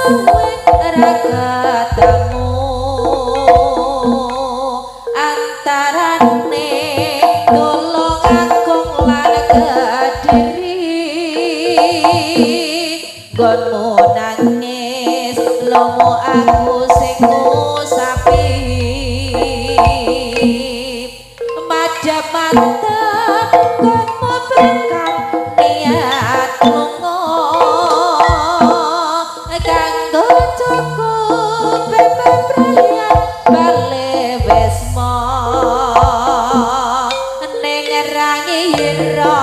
suwe ragatamu antarane tulung agung lan kediri gonmu nangis lomo aku sing ngusapi majap mata gonmu bakal niat lunga kanggo cukup bebebrayan bale wis ning rangi ira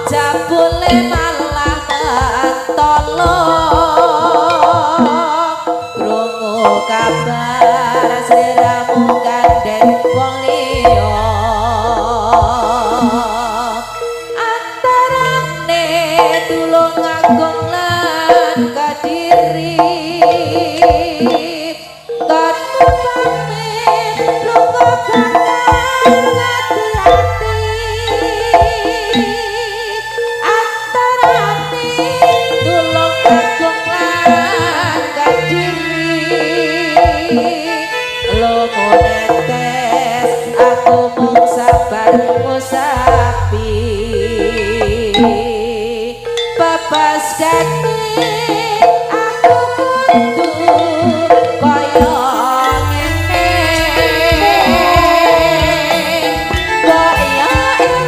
jabule malah mentolo krungu kabar sliramu gandeng wong liya antarane tulung agung lan kadiri gonmu pamit lunga bakal ngati-ati antarane tulung agung lan kadiri lunga netes aku mung sabar ngusapi babas gati aku kudu kaya ngene kaya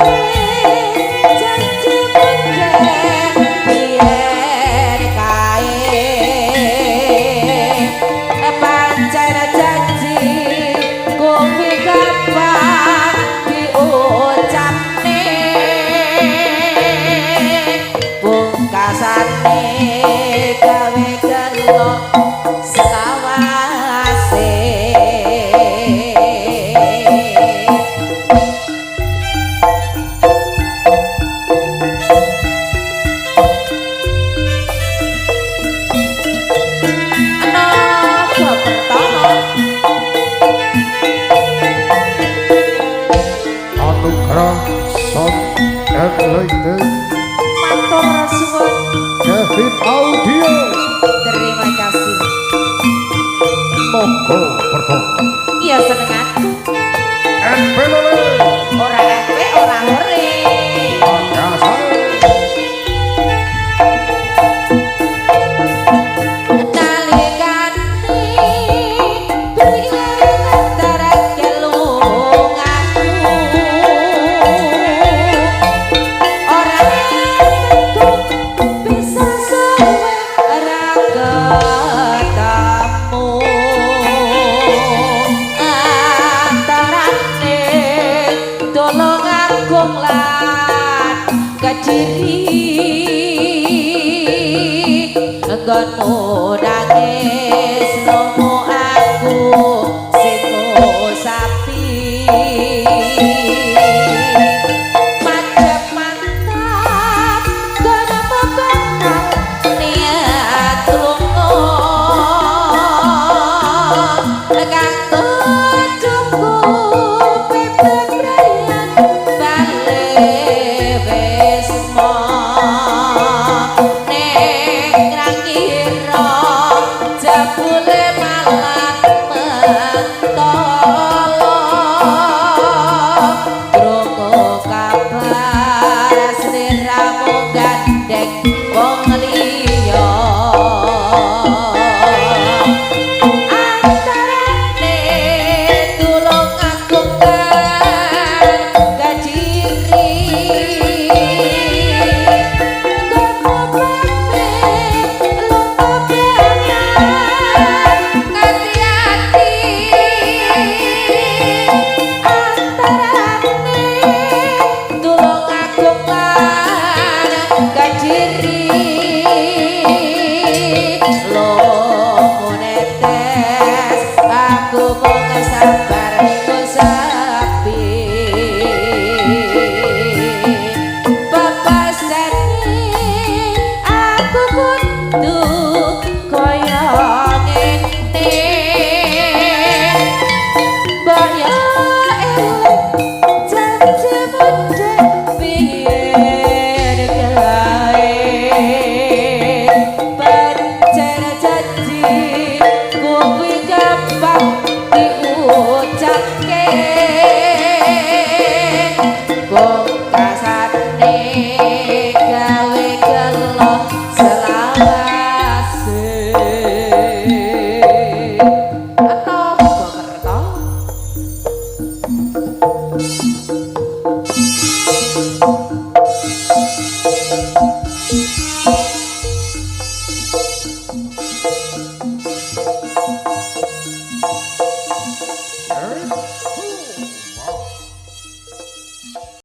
eling janji mendem biyen kae pancen janji kuwi kapan diucapne pungkasane gawe gelo selawase Naga Pertama Anugerah Sound and Lighting matur suwun Kevin Audio terima kasih Monggo Pertama iya senenganku NPLL ora epe ora hore Makassar Gonmu nangis lomo aku sing ngusapi macep mantap gonmu bakal niat lunga kanggo cukup bebebrayan bale wis jabule malah mentolo krungu kabar sliramu gandeng wong liya antarane tulung agung kan kadiri janji kuwi gampang diucapke pungkasane gawe gelo selawase